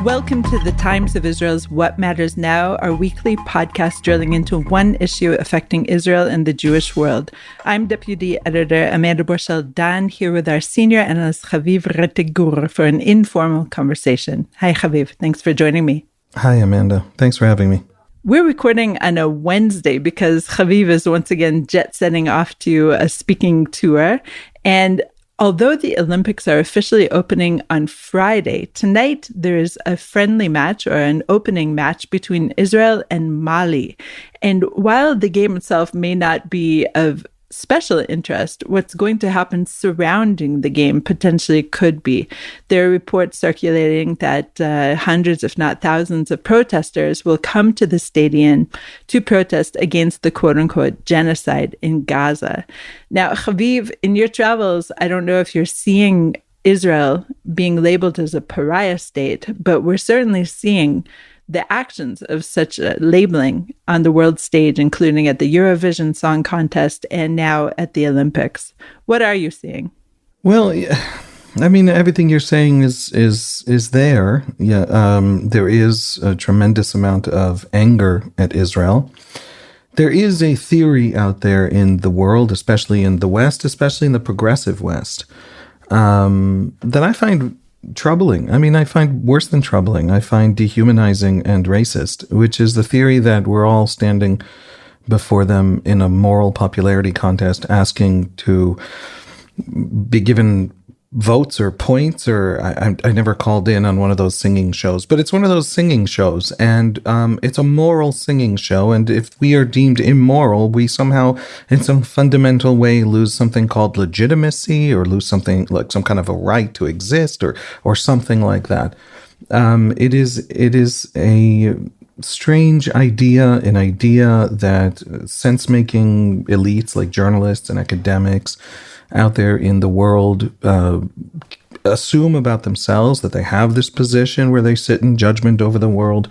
Welcome to the Times of Israel's What Matters Now, our weekly podcast drilling into one issue affecting Israel and the Jewish world. I'm Deputy Editor Amanda Borschel-Dan, here with our senior analyst Haviv Rettig Gur for an informal conversation. Hi, Haviv. Thanks for joining me. Hi, Amanda. Thanks for having me. We're recording on a Wednesday because Haviv is once again jet-setting off to a speaking tour. And although the Olympics are officially opening on Friday, tonight there is a friendly match or an opening match between Israel and Mali. And while the game itself may not be of special interest, what's going to happen surrounding the game potentially could be. There are reports circulating that hundreds, if not thousands, of protesters will come to the stadium to protest against the quote-unquote genocide in Gaza. Now, Haviv, in your travels, I don't know if you're seeing Israel being labeled as a pariah state, but we're certainly seeing the actions of such labeling on the world stage, including at the Eurovision Song Contest and now at the Olympics. What are you seeing? Well, I mean, everything you're saying is there. Yeah, there is a tremendous amount of anger at Israel. There is a theory out there in the world, especially in the West, especially in the progressive West, that I find troubling. I mean, I find worse than troubling. I find dehumanizing and racist, which is the theory that we're all standing before them in a moral popularity contest asking to be given votes or points, or I never called in on one of those singing shows, but it's one of those singing shows, and it's a moral singing show, and if we are deemed immoral, we somehow, in some fundamental way, lose something called legitimacy, or lose something like some kind of a right to exist, or something like that. It is a strange idea, an idea that sense-making elites like journalists and academics out there in the world assume about themselves, that they have this position where they sit in judgment over the world,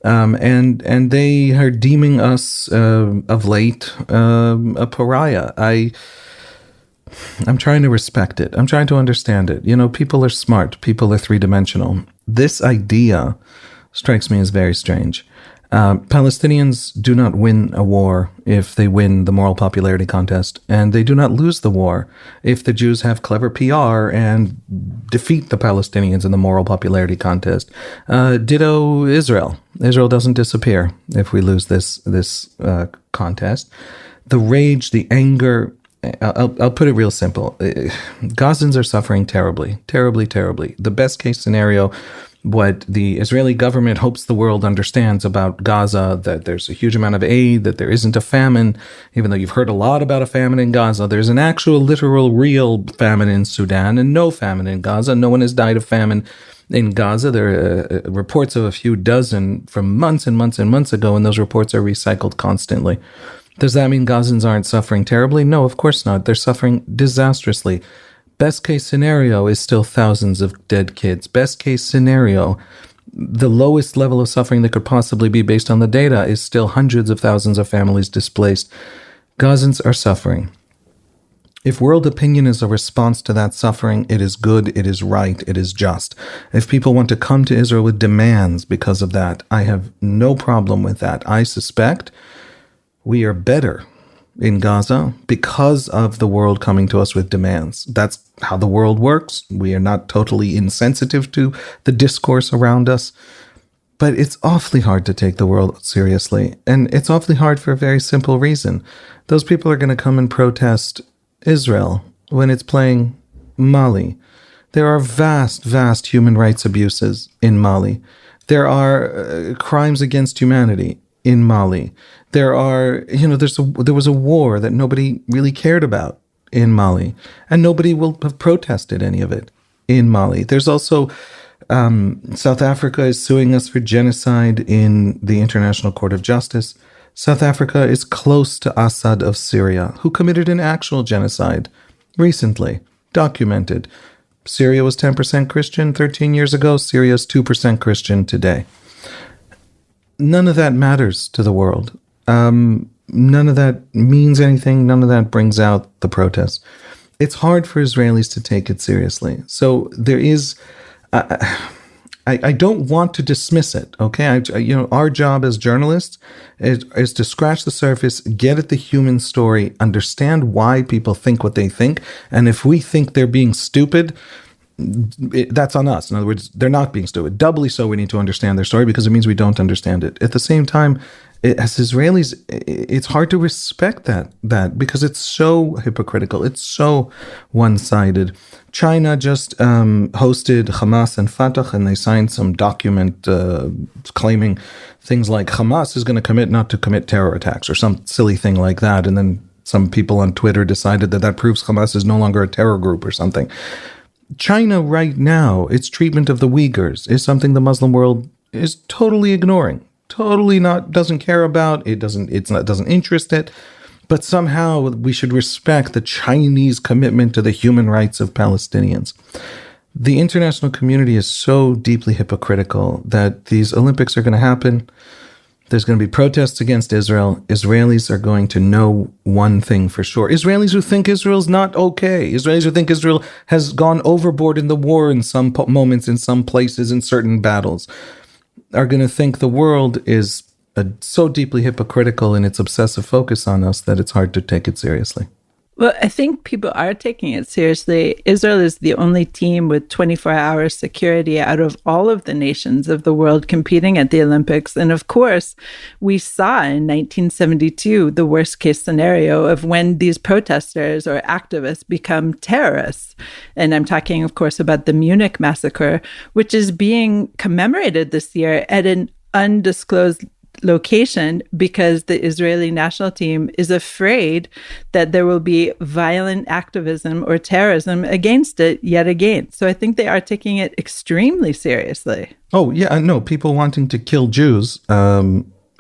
and they are deeming us of late a pariah. I'm trying to respect it. I'm trying to understand it. You know, people are smart. People are three-dimensional. This idea strikes me as very strange. Palestinians do not win a war if they win the moral popularity contest, and they do not lose the war if the Jews have clever PR and defeat the Palestinians in the moral popularity contest. Ditto Israel. Israel doesn't disappear if we lose this contest. The rage, the anger, I'll put it real simple. Gazans are suffering terribly, terribly, terribly. The best case scenario, what the Israeli government hopes the world understands about Gaza, that there's a huge amount of aid, that there isn't a famine, even though you've heard a lot about a famine in Gaza. There's an actual, literal, real famine in Sudan and no famine in Gaza. No one has died of famine in Gaza. There are reports of a few dozen from months and months and months ago, and those reports are recycled constantly. Does that mean Gazans aren't suffering terribly? No, of course not. They're suffering disastrously. Best case scenario is still thousands of dead kids. Best case scenario, the lowest level of suffering that could possibly be based on the data is still hundreds of thousands of families displaced. Gazans are suffering. If world opinion is a response to that suffering, it is good, it is right, it is just. If people want to come to Israel with demands because of that, I have no problem with that. I suspect we are better in Gaza because of the world coming to us with demands. That's how the world works. We are not totally insensitive to the discourse around us, but it's awfully hard to take the world seriously. And it's awfully hard for a very simple reason. Those people are going to come and protest Israel when it's playing Mali. There are vast, vast human rights abuses in Mali. There are crimes against humanity in Mali. There was a war that nobody really cared about in Mali, and nobody will have protested any of it in Mali. There's also South Africa is suing us for genocide in the International Court of Justice. South Africa is close to Assad of Syria, who committed an actual genocide recently, documented. Syria was 10% Christian 13 years ago. Syria is 2% Christian today. None of that matters to the world. None of that means anything. None of that brings out the protests. It's hard for Israelis to take it seriously. So there is, I don't want to dismiss it. Okay, our job as journalists is to scratch the surface, get at the human story, understand why people think what they think, and if we think they're being stupid, that's on us. In other words, they're not being stupid. Doubly so, we need to understand their story because it means we don't understand it. At the same time, as Israelis, it's hard to respect that because it's so hypocritical. It's so one-sided. China just hosted Hamas and Fatah, and they signed some document claiming things like Hamas is going to commit not to commit terror attacks or some silly thing like that. And then some people on Twitter decided that proves Hamas is no longer a terror group or something. China right now, its treatment of the Uyghurs is something the Muslim world is totally ignoring, doesn't care about. It doesn't interest it. But somehow we should respect the Chinese commitment to the human rights of Palestinians. The international community is so deeply hypocritical that these Olympics are going to happen. There's going to be protests against Israel. Israelis are going to know one thing for sure. Israelis who think Israel's not okay. Israelis who think Israel has gone overboard in the war in some moments, in some places, in certain battles, are going to think the world is so deeply hypocritical in its obsessive focus on us that it's hard to take it seriously. Well, I think people are taking it seriously. Israel is the only team with 24-hour security out of all of the nations of the world competing at the Olympics. And of course, we saw in 1972 the worst case scenario of when these protesters or activists become terrorists. And I'm talking, of course, about the Munich massacre, which is being commemorated this year at an undisclosed location because the Israeli national team is afraid that there will be violent activism or terrorism against it yet again. So I think they are taking it extremely seriously. Oh, yeah, no, people wanting to kill Jews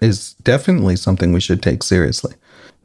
is definitely something we should take seriously.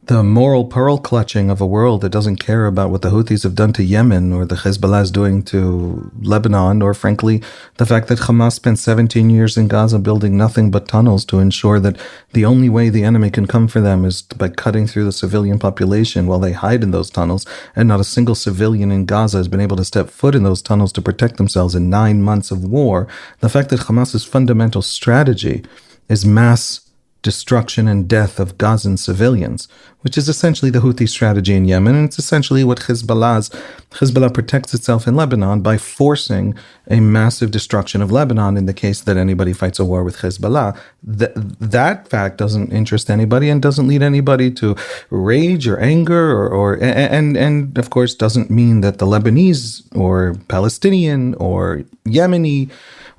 The moral pearl clutching of a world that doesn't care about what the Houthis have done to Yemen or the Hezbollah is doing to Lebanon, or frankly, the fact that Hamas spent 17 years in Gaza building nothing but tunnels to ensure that the only way the enemy can come for them is by cutting through the civilian population while they hide in those tunnels, and not a single civilian in Gaza has been able to step foot in those tunnels to protect themselves in 9 months of war. The fact that Hamas's fundamental strategy is mass destruction and death of Gazan civilians, which is essentially the Houthi strategy in Yemen, and it's essentially what Hezbollah protects itself in Lebanon by forcing a massive destruction of Lebanon in the case that anybody fights a war with Hezbollah. That fact doesn't interest anybody and doesn't lead anybody to rage or anger and of course doesn't mean that the Lebanese or Palestinian or Yemeni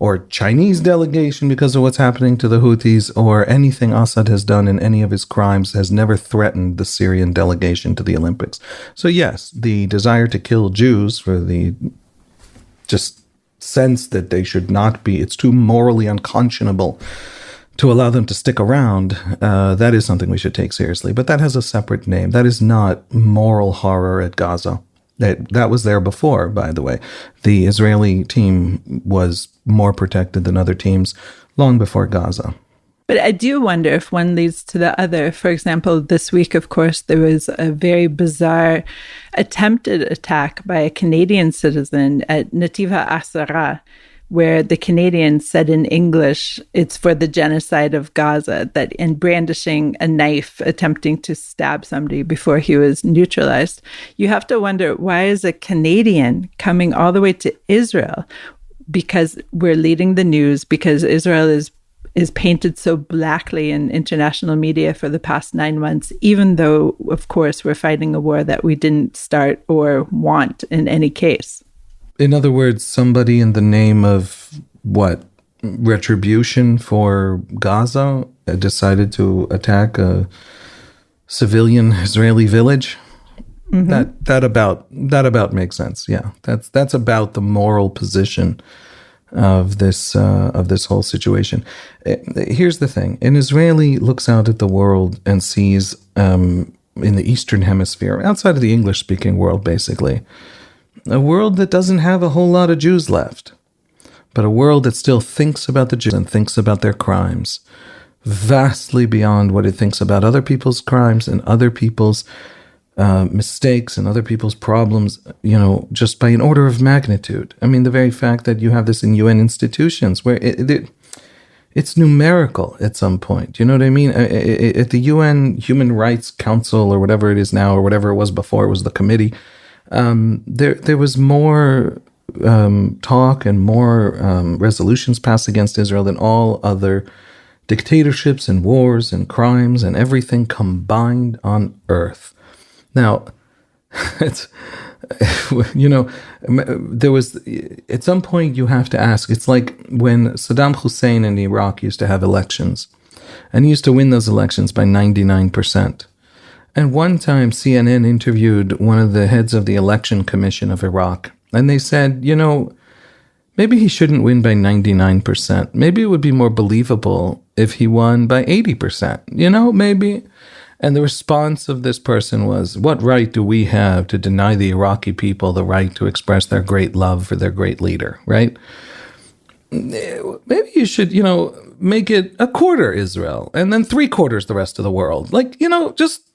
or Chinese delegation, because of what's happening to the Houthis, or anything Assad has done in any of his crimes, has never threatened the Syrian delegation to the Olympics. So yes, the desire to kill Jews for the just sense that they should not be, it's too morally unconscionable to allow them to stick around, that is something we should take seriously. But that has a separate name. That is not moral horror at Gaza. That was there before, by the way. The Israeli team was more protected than other teams long before Gaza. But I do wonder if one leads to the other. For example, this week, of course, there was a very bizarre attempted attack by a Canadian citizen at Nativa Asara, where the Canadians said in English, it's for the genocide of Gaza, that in brandishing a knife, attempting to stab somebody before he was neutralized. You have to wonder, why is a Canadian coming all the way to Israel? Because we're leading the news, because Israel is painted so blackly in international media for the past 9 months, even though, of course, we're fighting a war that we didn't start or want in any case. In other words, somebody in the name of what? Retribution for Gaza decided to attack a civilian Israeli village. Mm-hmm. That about makes sense. Yeah, that's about the moral position of this whole situation. Here's the thing: an Israeli looks out at the world and sees in the Eastern Hemisphere, outside of the English-speaking world, basically, a world that doesn't have a whole lot of Jews left, but a world that still thinks about the Jews and thinks about their crimes vastly beyond what it thinks about other people's crimes and other people's mistakes and other people's problems, just by an order of magnitude. I mean, the very fact that you have this in UN institutions where it's numerical at some point. You know what I mean? At the UN Human Rights Council or whatever it is now, or whatever it was before, it was the committee. There was more talk and more resolutions passed against Israel than all other dictatorships and wars and crimes and everything combined on earth. Now, it's, there was, at some point you have to ask, it's like when Saddam Hussein in Iraq used to have elections, and he used to win those elections by 99%. And one time CNN interviewed one of the heads of the election commission of Iraq, and they said, maybe he shouldn't win by 99%. Maybe it would be more believable if he won by 80%, maybe. And the response of this person was, what right do we have to deny the Iraqi people the right to express their great love for their great leader, right? Maybe you should, make it a quarter Israel and then 3/4 the rest of the world. Just,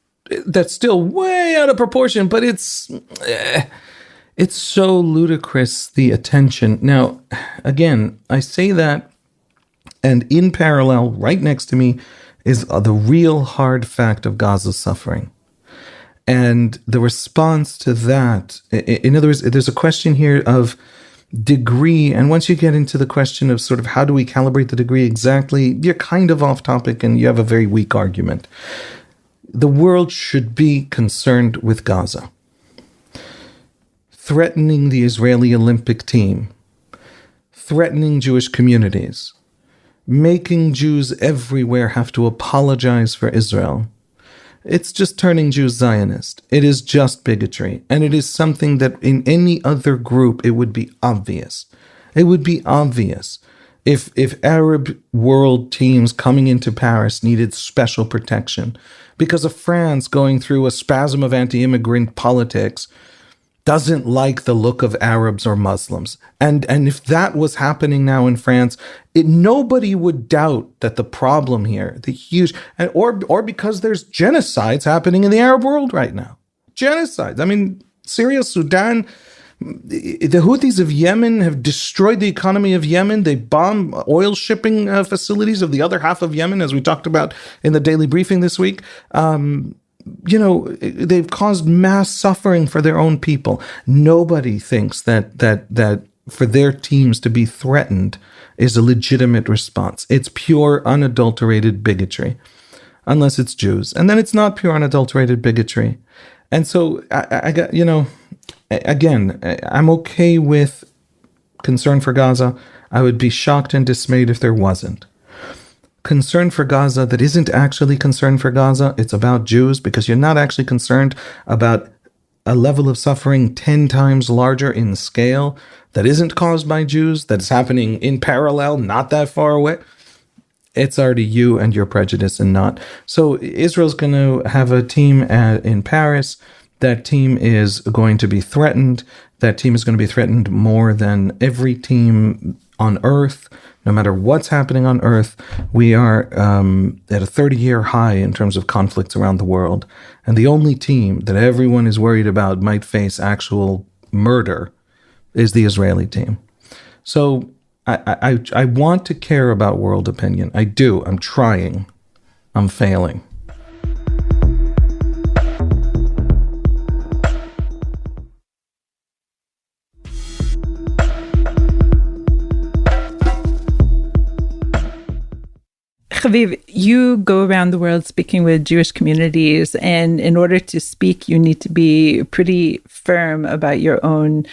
that's still way out of proportion, but it's so ludicrous, the attention. Now, again, I say that, and in parallel, right next to me, is the real hard fact of Gaza's suffering. And the response to that, in other words, there's a question here of degree. And once you get into the question of sort of how do we calibrate the degree exactly, you're kind of off topic and you have a very weak argument. The world should be concerned with Gaza. Threatening the Israeli Olympic team, threatening Jewish communities, making Jews everywhere have to apologize for Israel. It's just turning Jews Zionist. It is just bigotry. And it is something that in any other group, it would be obvious. It would be obvious if Arab world teams coming into Paris needed special protection because of France going through a spasm of anti-immigrant politics, doesn't like the look of Arabs or Muslims. And if that was happening now in France, nobody would doubt that the problem here, the huge, or because there's genocides happening in the Arab world right now. Genocides. I mean, Syria, Sudan, the Houthis of Yemen have destroyed the economy of Yemen. They bomb oil shipping facilities of the other half of Yemen, as we talked about in the daily briefing this week. They've caused mass suffering for their own people. Nobody thinks that for their teams to be threatened is a legitimate response. It's pure, unadulterated bigotry, unless it's Jews. And then it's not pure, unadulterated bigotry. And so I got, again, I'm okay with concern for Gaza. I would be shocked and dismayed if there wasn't. Concern for Gaza that isn't actually concern for Gaza. It's about Jews, because you're not actually concerned about a level of suffering 10 times larger in scale that isn't caused by Jews, that's happening in parallel, not that far away. It's already you and your prejudice and not. So Israel's going to have a team in Paris. That team is going to be threatened. That team is going to be threatened more than every team on earth. No matter what's happening on earth, we are at a 30-year high in terms of conflicts around the world. And the only team that everyone is worried about might face actual murder is the Israeli team. So I want to care about world opinion. I do. I'm trying. I'm failing. Haviv, you go around the world speaking with Jewish communities, and in order to speak, you need to be pretty firm about your own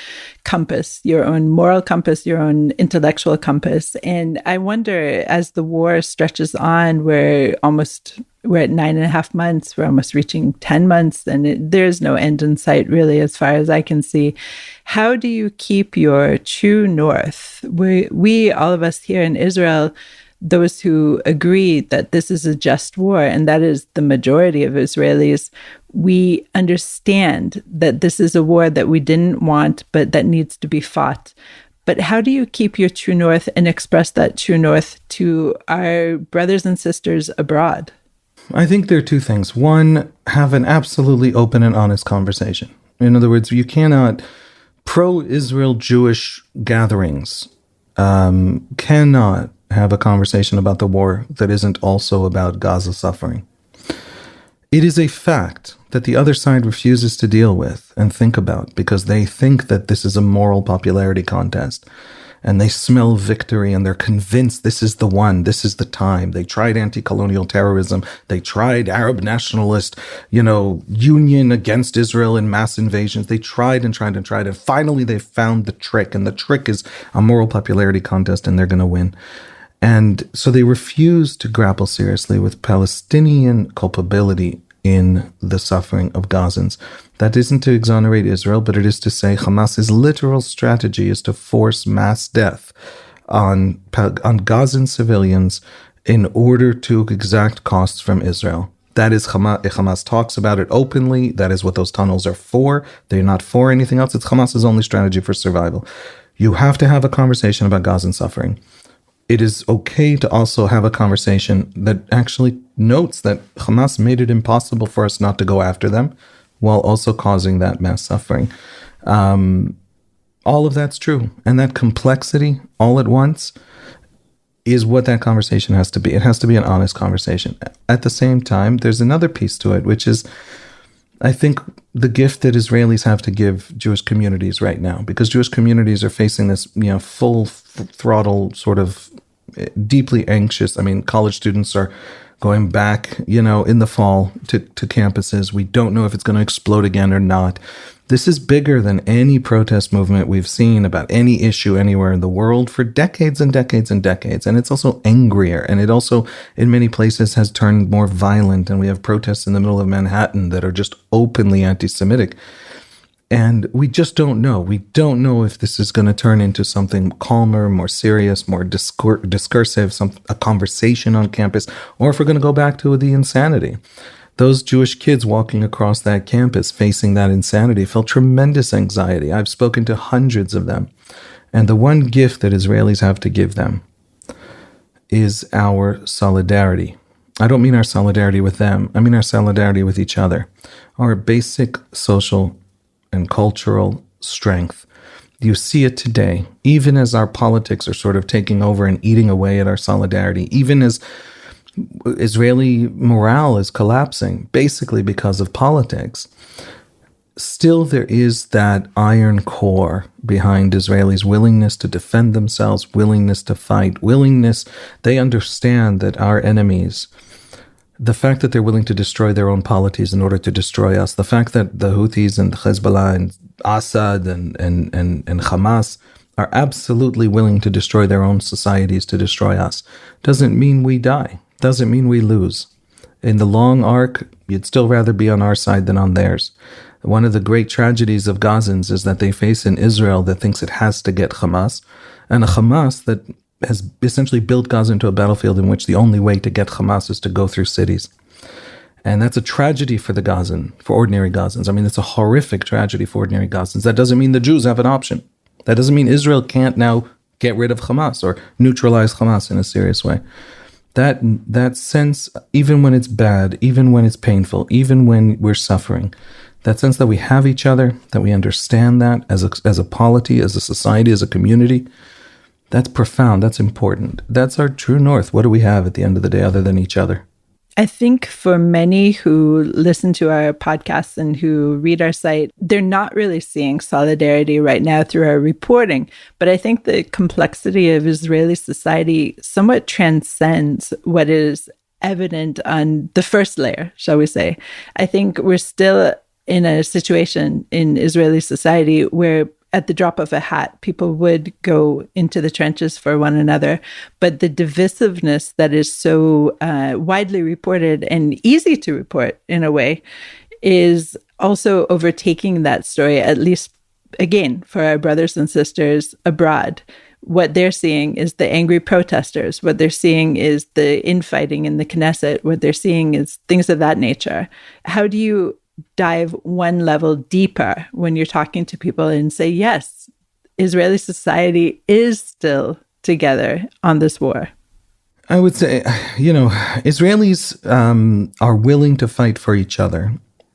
compass, your own moral compass, your own intellectual compass. And I wonder, as the war stretches on, we're at 9.5 months, we're almost reaching 10 months, and there's no end in sight, really, as far as I can see. How do you keep your true north? We all of us here in Israel, those who agree that this is a just war, and that is the majority of Israelis, we understand that this is a war that we didn't want, but that needs to be fought. But how do you keep your true north and express that true north to our brothers and sisters abroad? I think there are two things. One, have an absolutely open and honest conversation. In other words, you cannot, pro-Israel Jewish gatherings cannot have a conversation about the war that isn't also about Gaza suffering. It is a fact that the other side refuses to deal with and think about because they think that this is a moral popularity contest. And they smell victory and they're convinced this is the one, this is the time. They tried anti-colonial terrorism. They tried Arab nationalist, union against Israel in mass invasions. They tried and tried and tried. And finally they found the trick. And the trick is a moral popularity contest and they're going to win. And so they refuse to grapple seriously with Palestinian culpability in the suffering of Gazans. That isn't to exonerate Israel, but it is to say Hamas's literal strategy is to force mass death on Gazan civilians in order to exact costs from Israel. That is Hamas talks about it openly. That is what those tunnels are for. They're not for anything else. It's Hamas's only strategy for survival. You have to have a conversation about Gazan suffering. It is okay to also have a conversation that actually notes that Hamas made it impossible for us not to go after them while also causing that mass suffering. All of that's true. And that complexity all at once is what that conversation has to be. It has to be an honest conversation. At the same time, there's another piece to it, which is, I think, the gift that Israelis have to give Jewish communities right now, because Jewish communities are facing this, full throttle sort of deeply anxious. I mean, college students are going back, in the fall to campuses. We don't know if it's going to explode again or not. This is bigger than any protest movement we've seen about any issue anywhere in the world for decades and decades and decades. And it's also angrier. And it also, in many places, has turned more violent. And we have protests in the middle of Manhattan that are just openly anti-Semitic. And we just don't know. We don't know if this is going to turn into something calmer, more serious, more discursive, a conversation on campus, or if we're going to go back to the insanity. Those Jewish kids walking across that campus facing that insanity felt tremendous anxiety. I've spoken to hundreds of them. And the one gift that Israelis have to give them is our solidarity. I don't mean our solidarity with them. I mean our solidarity with each other. Our basic social and cultural strength. You see it today, even as our politics are sort of taking over and eating away at our solidarity, even as Israeli morale is collapsing, basically because of politics. Still, there is that iron core behind Israelis' willingness to defend themselves, willingness to fight, willingness. They understand that our enemies, the fact that they're willing to destroy their own polities in order to destroy us, the fact that the Houthis and Hezbollah and Assad and Hamas are absolutely willing to destroy their own societies to destroy us, doesn't mean we die, doesn't mean we lose. In the long arc, you'd still rather be on our side than on theirs. One of the great tragedies of Gazans is that they face an Israel that thinks it has to get Hamas, and a Hamas that has essentially built Gaza into a battlefield in which the only way to get Hamas is to go through cities. And that's a tragedy for the Gazan, for ordinary Gazans. I mean, it's a horrific tragedy for ordinary Gazans. That doesn't mean the Jews have an option. That doesn't mean Israel can't now get rid of Hamas or neutralize Hamas in a serious way. That sense, even when it's bad, even when it's painful, even when we're suffering, that sense that we have each other, that we understand that as a polity, as a society, as a community, that's profound, that's important. That's our true north. What do we have at the end of the day other than each other? I think for many who listen to our podcasts and who read our site, they're not really seeing solidarity right now through our reporting. But I think the complexity of Israeli society somewhat transcends what is evident on the first layer, shall we say. I think we're still in a situation in Israeli society where at the drop of a hat, people would go into the trenches for one another. But the divisiveness that is so widely reported and easy to report in a way is also overtaking that story, at least, again, for our brothers and sisters abroad. What they're seeing is the angry protesters. What they're seeing is the infighting in the Knesset. What they're seeing is things of that nature. How do you dive one level deeper when you're talking to people and say, yes, Israeli society is still together on this war? I would say, Israelis are willing to fight for each other.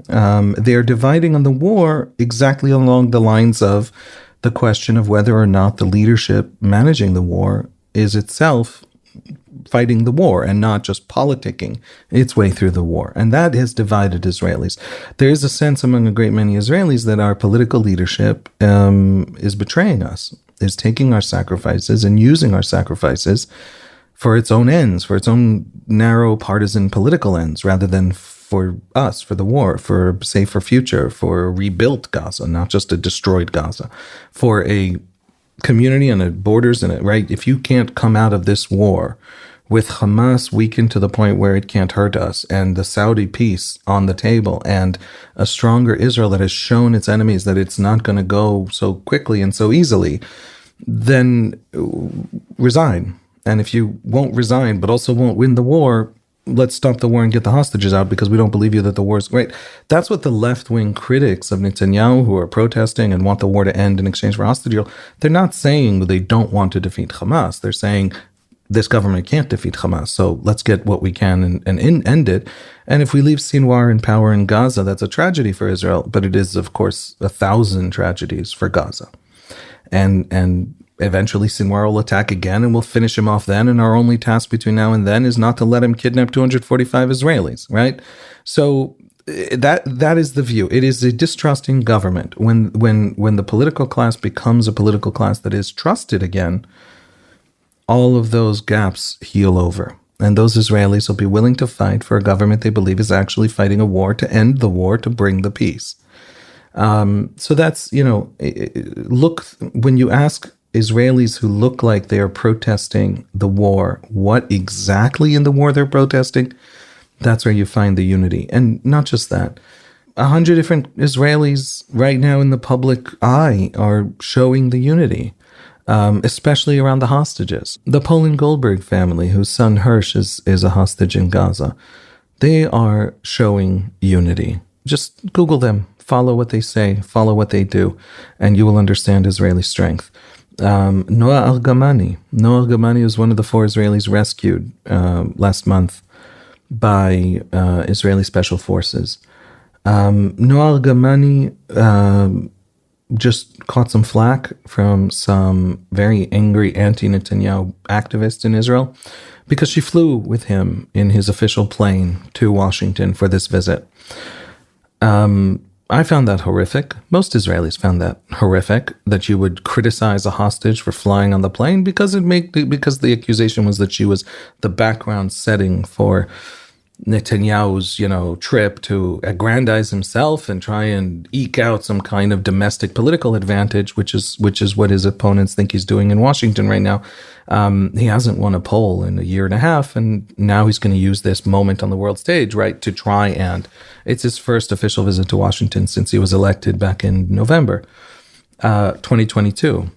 They're dividing on the war exactly along the lines of the question of whether or not the leadership managing the war is itself fighting the war and not just politicking its way through the war. And that has divided Israelis. There is a sense among a great many Israelis that our political leadership is betraying us, is taking our sacrifices and using our sacrifices for its own ends, for its own narrow partisan political ends, rather than for us, for the war, for safer future, for a rebuilt Gaza, not just a destroyed Gaza, for a community and a borders and right. If you can't come out of this war with Hamas weakened to the point where it can't hurt us, and the Saudi peace on the table, and a stronger Israel that has shown its enemies that it's not going to go so quickly and so easily, then resign. And if you won't resign, but also won't win the war, let's stop the war and get the hostages out because we don't believe you that the war is great. That's what the left-wing critics of Netanyahu who are protesting and want the war to end in exchange for hostages, they're not saying they don't want to defeat Hamas. They're saying this government can't defeat Hamas, so let's get what we can and end it. And if we leave Sinwar in power in Gaza, that's a tragedy for Israel, but it is, of course, 1,000 tragedies for Gaza. And eventually Sinwar will attack again and we'll finish him off then. And our only task between now and then is not to let him kidnap 245 Israelis, right? So that is the view. It is a distrusting government. When the political class becomes a political class that is trusted again, all of those gaps heal over. And those Israelis will be willing to fight for a government they believe is actually fighting a war to end the war, to bring the peace. So that's, look, when you ask Israelis who look like they are protesting the war, what exactly in the war they're protesting, that's where you find the unity. And not just that. 100 different Israelis right now in the public eye are showing the unity, especially around the hostages. The Poland Goldberg family, whose son Hirsch is a hostage in Gaza, they are showing unity. Just Google them, follow what they say, follow what they do, and you will understand Israeli strength. Noah Argamani was one of the 4 Israelis rescued last month by Israeli special forces. Noah Argamani just caught some flack from some very angry anti-Netanyahu activists in Israel because she flew with him in his official plane to Washington for this visit. I found that horrific. Most Israelis found that horrific, that you would criticize a hostage for flying on the plane because the accusation was that she was the background setting for Netanyahu's, trip to aggrandize himself and try and eke out some kind of domestic political advantage, which is what his opponents think he's doing in Washington right now. He hasn't won a poll in a year and a half, and now he's going to use this moment on the world stage, right, to try and it's his first official visit to Washington since he was elected back in November 2022.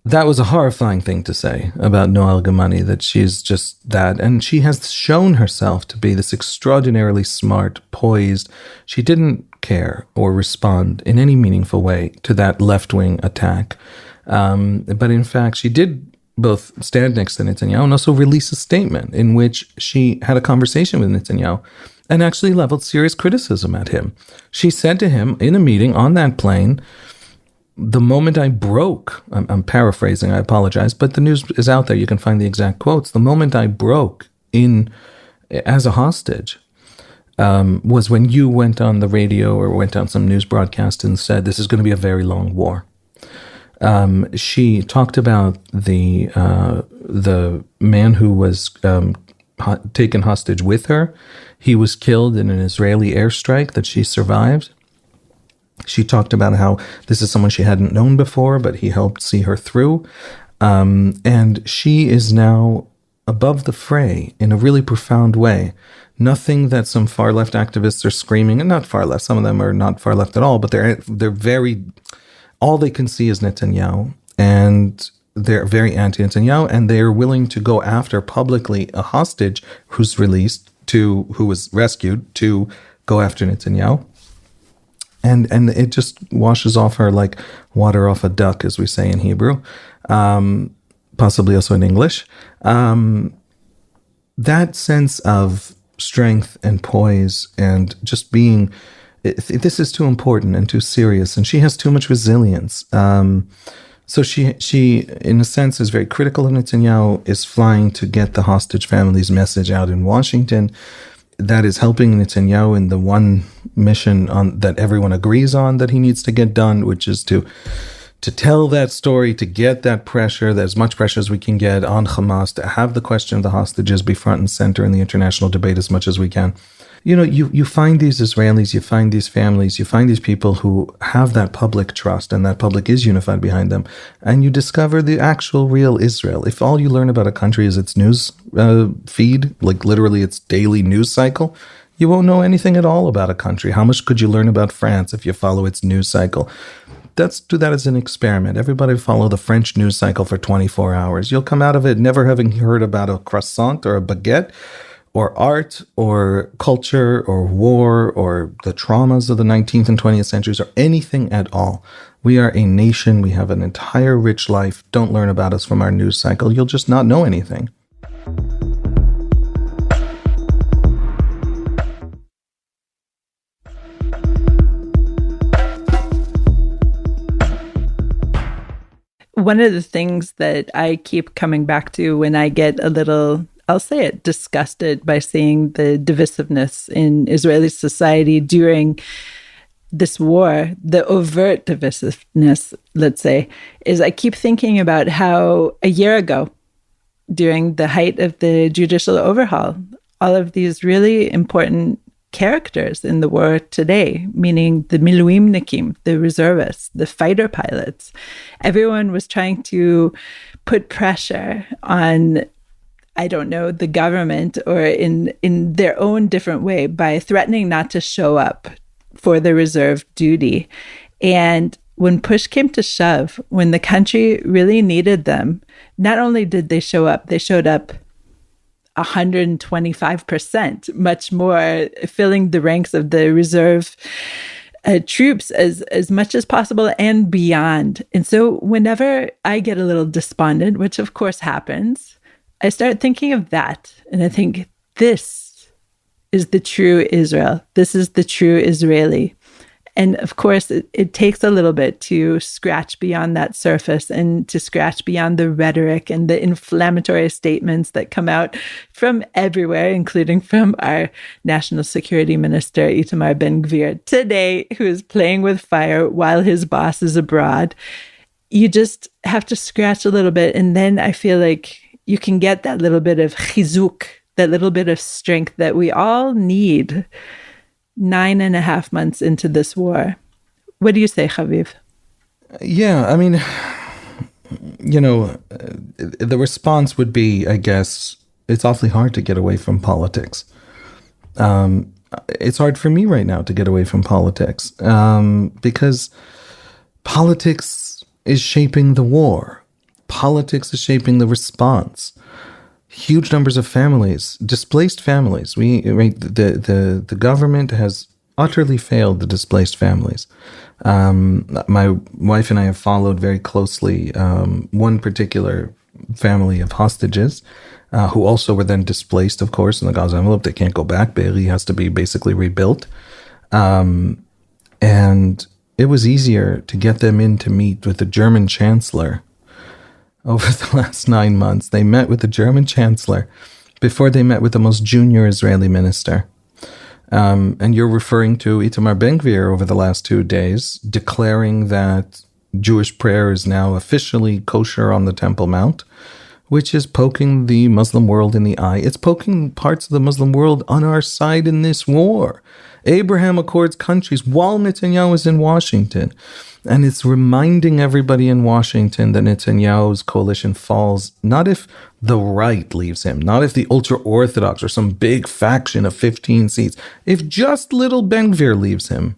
That was a horrifying thing to say about Noel Gamani, that she's just that. And she has shown herself to be this extraordinarily smart, poised. She didn't care or respond in any meaningful way to that left-wing attack. But in fact, she did both stand next to Netanyahu and also release a statement in which she had a conversation with Netanyahu and actually leveled serious criticism at him. She said to him in a meeting on that plane, the moment I broke, I'm paraphrasing, I apologize, but the news is out there. You can find the exact quotes. The moment I broke as a hostage was when you went on the radio or went on some news broadcast and said, this is going to be a very long war. She talked about the man who was taken hostage with her. He was killed in an Israeli airstrike that she survived. She talked about how this is someone she hadn't known before, but he helped see her through. And she is now above the fray in a really profound way. Nothing that some far left activists are screaming, and not far left, some of them are not far left at all, but they're very, all they can see is Netanyahu, and they're very anti-Netanyahu, and they are willing to go after publicly a hostage who was rescued to go after Netanyahu. And it just washes off her like water off a duck, as we say in Hebrew, possibly also in English. that sense of strength and poise and just being, this is too important and too serious, and she has too much resilience. So she, in a sense, is very critical of Netanyahu, is flying to get the hostage family's message out in Washington. That is helping Netanyahu in the one mission that everyone agrees on that he needs to get done, which is to tell that story, to get that pressure, as much pressure as we can get on Hamas, to have the question of the hostages be front and center in the international debate as much as we can. You know, you find these Israelis, you find these families, you find these people who have that public trust, and that public is unified behind them, and you discover the actual real Israel. If all you learn about a country is its news feed, like literally its daily news cycle, you won't know anything at all about a country. How much could you learn about France if you follow its news cycle? Let's do that as an experiment. Everybody follow the French news cycle for 24 hours. You'll come out of it never having heard about a croissant or a baguette, or art, or culture, or war, or the traumas of the 19th and 20th centuries, or anything at all. We are a nation. We have an entire rich life. Don't learn about us from our news cycle. You'll just not know anything. One of the things that I keep coming back to when I get a little, I'll say it, disgusted by seeing the divisiveness in Israeli society during this war, the overt divisiveness, let's say, is I keep thinking about how a year ago, during the height of the judicial overhaul, all of these really important characters in the war today, meaning the miluimnikim, the reservists, the fighter pilots, everyone was trying to put pressure on, I don't know, the government, or in their own different way, by threatening not to show up for the reserve duty. And when push came to shove, when the country really needed them, not only did they show up, they showed up 125%, much more, filling the ranks of the reserve troops as much as possible and beyond. And so whenever I get a little despondent, which of course happens, I start thinking of that. And I think, this is the true Israel. This is the true Israeli. And of course, it takes a little bit to scratch beyond that surface and to scratch beyond the rhetoric and the inflammatory statements that come out from everywhere, including from our National Security Minister, Itamar Ben-Gvir, today, who is playing with fire while his boss is abroad. You just have to scratch a little bit. And then I feel like you can get that little bit of chizuk, that little bit of strength that we all need 9.5 months into this war. What do you say, Haviv? Yeah, I mean, you know, the response would be, I guess, it's awfully hard to get away from politics. It's hard for me right now to get away from politics because politics is shaping the war. Politics is shaping the response. Huge numbers of families, displaced families. The government has utterly failed the displaced families. My wife and I have followed very closely one particular family of hostages who also were then displaced, of course, in the Gaza envelope. They can't go back. Be'eri has to be basically rebuilt. And it was easier to get them in to meet with the German chancellor. Over the last 9 months, they met with the German chancellor before they met with the most junior Israeli minister. And you're referring to Itamar Ben-Gvir over the last 2 days, declaring that Jewish prayer is now officially kosher on the Temple Mount, which is poking the Muslim world in the eye. It's poking parts of the Muslim world on our side in this war. Abraham Accords countries while Netanyahu is in Washington. And it's reminding everybody in Washington that Netanyahu's coalition falls not if the right leaves him, not if the ultra-Orthodox or some big faction of 15 seats. If just little Ben-Gvir leaves him,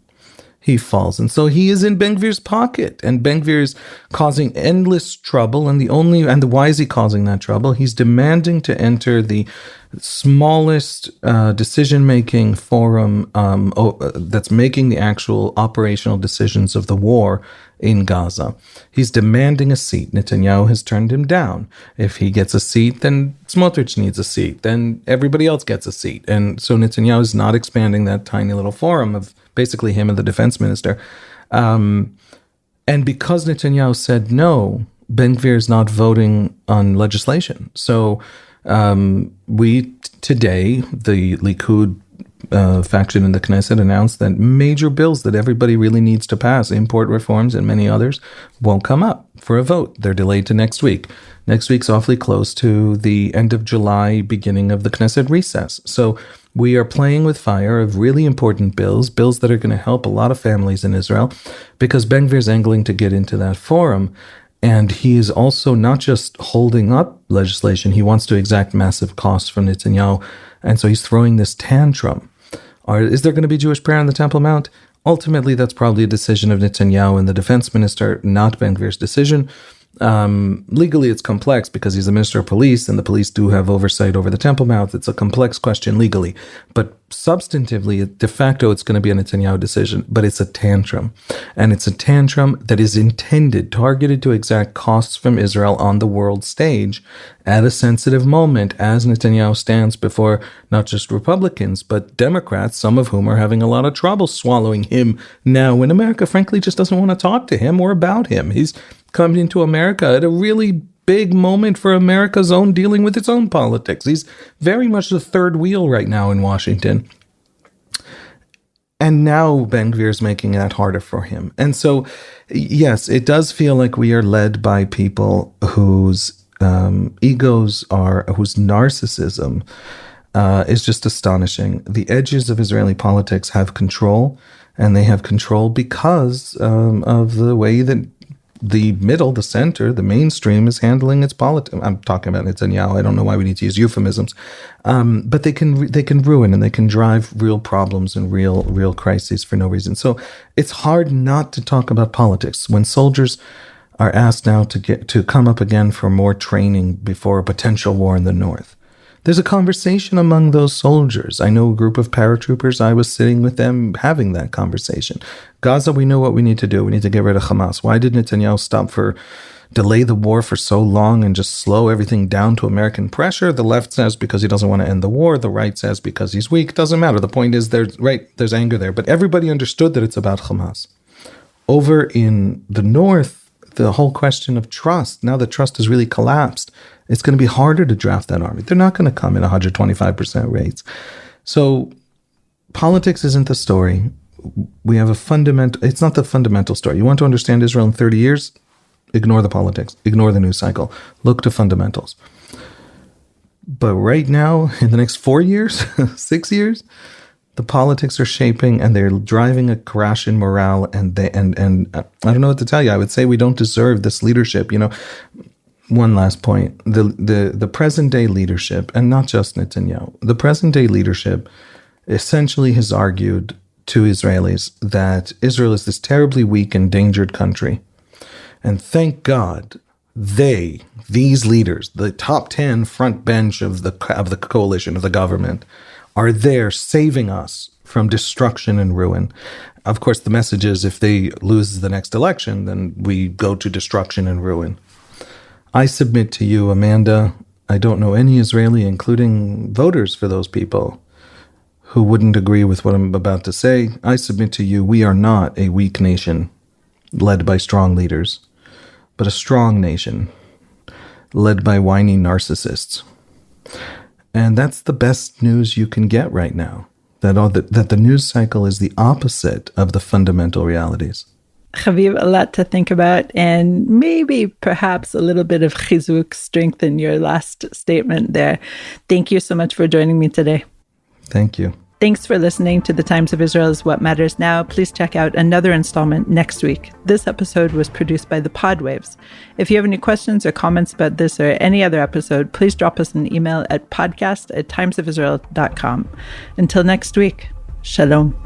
he falls. And so he is in Ben-Gvir's pocket, and Ben-Gvir is causing endless trouble. And why is he causing that trouble? He's demanding to enter the smallest decision-making forum that's making the actual operational decisions of the war in Gaza. He's demanding a seat. Netanyahu has turned him down. If he gets a seat, then Smotrich needs a seat. Then everybody else gets a seat. And so Netanyahu is not expanding that tiny little forum of basically him and the defense minister. And because Netanyahu said no, Ben-Gvir is not voting on legislation. So today, the Likud faction in the Knesset announced that major bills that everybody really needs to pass, import reforms and many others, won't come up for a vote. They're delayed to next week. Next week's awfully close to the end of July, beginning of the Knesset recess. So we are playing with fire of really important bills that are going to help a lot of families in Israel, because Ben-Gvir's angling to get into that forum. And he is also not just holding up legislation, he wants to exact massive costs from Netanyahu. And so he's throwing this tantrum. Is there going to be Jewish prayer on the Temple Mount? Ultimately, that's probably a decision of Netanyahu and the defense minister, not Ben-Gvir's decision. Legally, it's complex because he's the minister of police, and the police do have oversight over the Temple Mount. It's a complex question legally. But substantively, de facto, it's going to be a Netanyahu decision. But it's a tantrum. And it's a tantrum that is targeted to exact costs from Israel on the world stage at a sensitive moment, as Netanyahu stands before not just Republicans, but Democrats, some of whom are having a lot of trouble swallowing him now, when America, frankly, just doesn't want to talk to him or about him. He's coming into America at a really big moment for America's own dealing with its own politics. He's very much the third wheel right now in Washington. And now Ben-Gvir is making that harder for him. And so, yes, it does feel like we are led by people whose whose narcissism is just astonishing. The edges of Israeli politics have control, and they have control because of the way that the middle, the center, the mainstream is handling its politics. I'm talking about Netanyahu. I don't know why we need to use euphemisms, but they can ruin and they can drive real problems and real crises for no reason. So it's hard not to talk about politics when soldiers are asked now to come up again for more training before a potential war in the north. There's a conversation among those soldiers. I know a group of paratroopers. I was sitting with them having that conversation. Gaza, we know what we need to do. We need to get rid of Hamas. Why did Netanyahu delay the war for so long and just slow everything down to American pressure? The left says because he doesn't want to end the war. The right says because he's weak. Doesn't matter. The point is there's anger there. But everybody understood that it's about Hamas. Over in the north, the whole question of trust, now that trust has really collapsed, it's going to be harder to draft that army. They're not going to come in 125% rates. So politics isn't the story. We have it's not the fundamental story. You want to understand Israel in 30 years? Ignore the politics. Ignore the news cycle. Look to fundamentals. But right now, in the next 4 years, 6 years, the politics are shaping and they're driving a crash in morale. And I don't know what to tell you. I would say we don't deserve this leadership. One last point. The present day leadership, and not just Netanyahu, the present day leadership essentially has argued to Israelis that Israel is this terribly weak, endangered country. And thank God these leaders, the top 10 front bench of the coalition, of the government, are there saving us from destruction and ruin. Of course, the message is if they lose the next election, then we go to destruction and ruin. I submit to you, Amanda, I don't know any Israeli, including voters for those people, who wouldn't agree with what I'm about to say. I submit to you, we are not a weak nation led by strong leaders, but a strong nation led by whiny narcissists. And that's the best news you can get right now, that the news cycle is the opposite of the fundamental realities. Haviv, a lot to think about, and maybe perhaps a little bit of chizuk, strength in your last statement there. Thank you so much for joining me today. Thank you. Thanks for listening to The Times of Israel's What Matters Now. Please check out another installment next week. This episode was produced by the Podwaves. If you have any questions or comments about this or any other episode, please drop us an email at podcast@timesofisrael.com. Until next week, shalom.